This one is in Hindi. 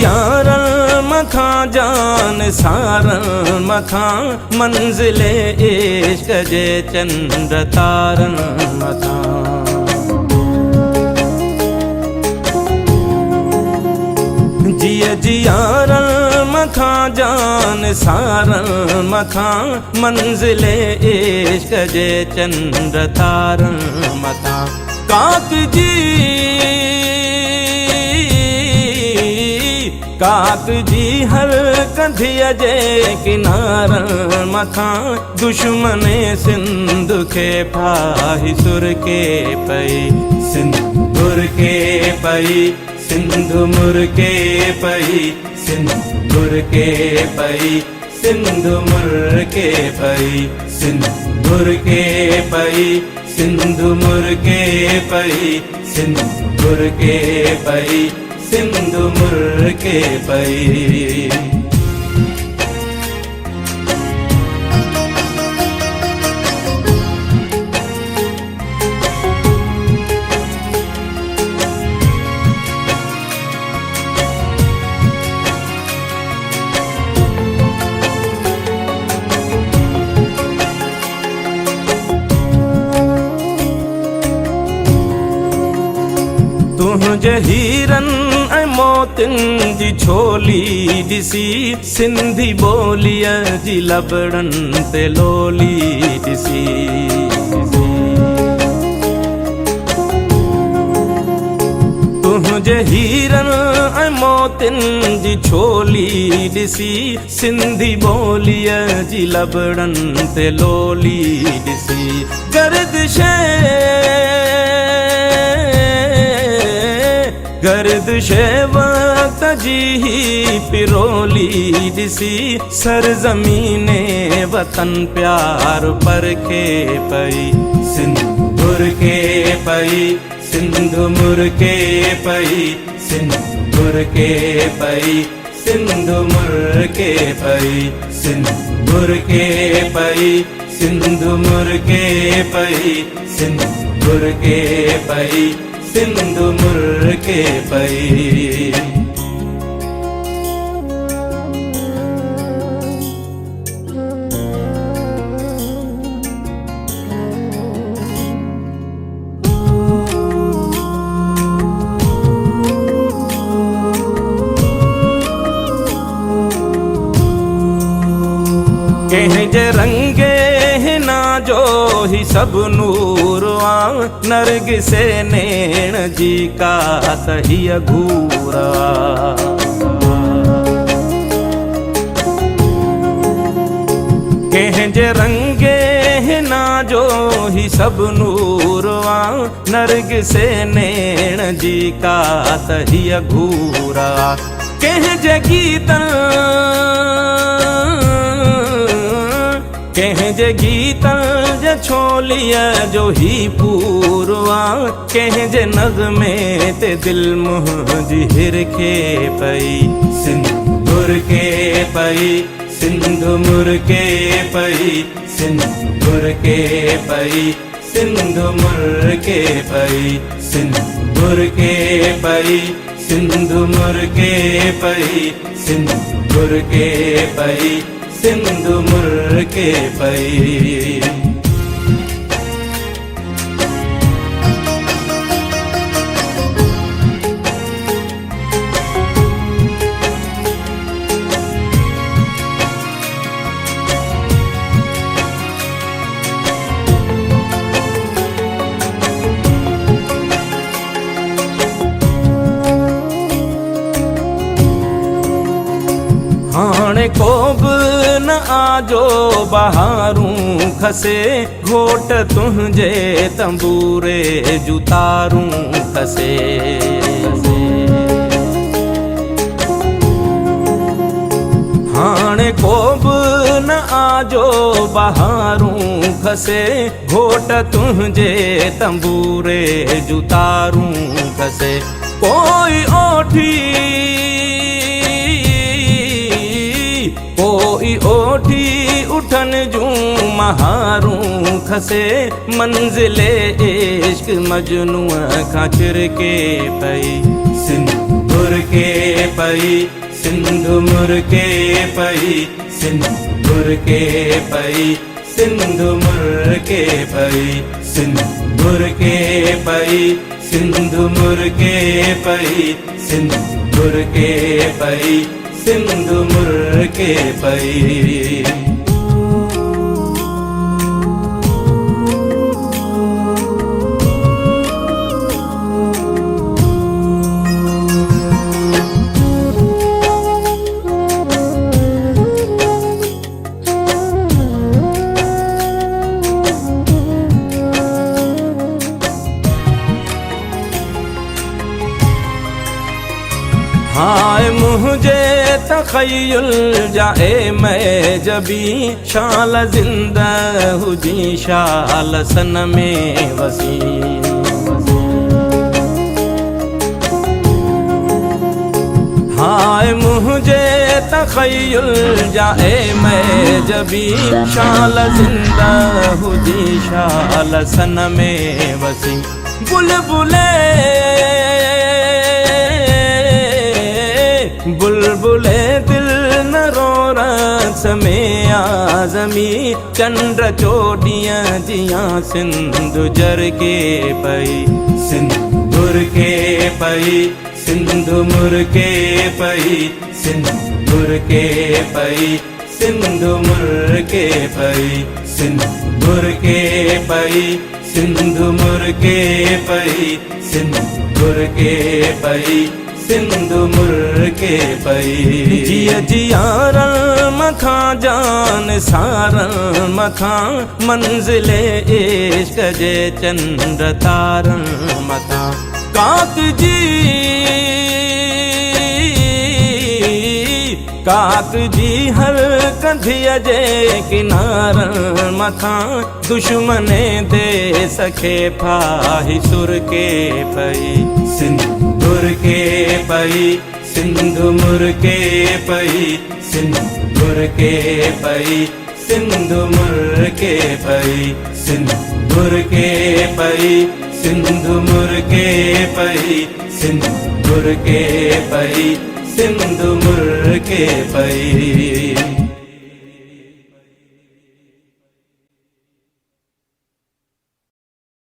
जियारन मथा जान सारन मथा मंजिले इश्क जे चंद्र तारन मथा जियारन मथा जान सारन मथा मंजिले इश्क जे चंद्र तारन मथा काक जी हर कंधिया जे किनारन मथा दुश्मने सिंध के फाही सुर के पई सिंदूर के पई सिंधु मुर के पई सिंदूर के पई सिंधु मुर के पई सिंदूर के पई सिंधु मुर के पई सिंदूर के पई सिंधु मुर के पई तुझे हीरन ऐ मोतिन जी छोली दिसी सिंधी बोलिया जी लबड़न ते लोली दिसी तुझे हीरन ऐ मोतिन जी छोली दिसी सिंधी बोलिया जी लबड़न ते लोली दिसी गर्दिश वक्त जी पिरोली दिसी सरजमीने वतन प्यार पर के पई सिंदूर के पई सिंधु मुर के पई सिंदूर के पई सिंधु मुर के पई सिंदूर के पई सिंधु मुर के पई सिंदूर के पई सिंधु मुर के पई कहीं जे रंगे ना जो ही सब नूर नरग से नैण जी का तही घूरा कहीं जे रंगे ना जो ही सब नूर नरग से नैण जी का तही घूरा कहीं जे गीतन कहीं जे गीतन जे छोलिया जो ही पूरवा कहीं जे नज़्मे ते दिल मुहजिर के पई सिंदूर के पई सिंधु मुर के पई सिंदूर के पई सिंधु मुर के पई सिंदूर के पई सिंधु मुर के पई सिंदूर के पई सिंधु मुर के पई हाणे को न आजो बहारूं खसे घोट तुझे तंबूरे जुतारूं खसे हाणे को न आजो बहारूं खसे घोट तुझे तंबूरे जुतारूं खसे कोई ओठी उठन जूं महारूं खसे मंजिले इश्क मजनू खां चिर के पई सिंदूर के पई सिंधु मुर्के पई सिंधु मुर्के पई सिंधु मुर्के पई सिंधु मुर्के पई सिंधु मुर्के पई सिंधु मुर्के पई सिंधु मुर्के पई। हाय मुझे तखय्युल जाए मैं जबी शाल जिंदा हुजी शाल सन में वसी। हाय मुझे तखय्युल जाए मैं जबी शाल जिंदा हुजी शाल सन में वसी। बुलबुले बुलबुले दिल न रो रस में आजमी चंद्र चोटियां जियां सिंधु जर के पई सिंदूर के पई सिंधु मुर्के पई सिंदूर के पई सिंधु मुर्के पई सिंदूर के पई सिंधु मुर्के पई सिंदूर के पई सिंधु मुर्के पई। जिया जियारल मथा जान सारल मथा मंजिले इश्क जे चंद्र तारल मथा। काक जी हर कंधिया जे किनारल मथा दुश्मने दे सखे फाही सुर के पई सिंदूर के पई सिंधु मुर्के पई सिंदूर के पई सिंधु मुर्के पई सिंदूर के पई सिंधु मुर्के पई सिंदूर के पई सिंधु मुर्के पई।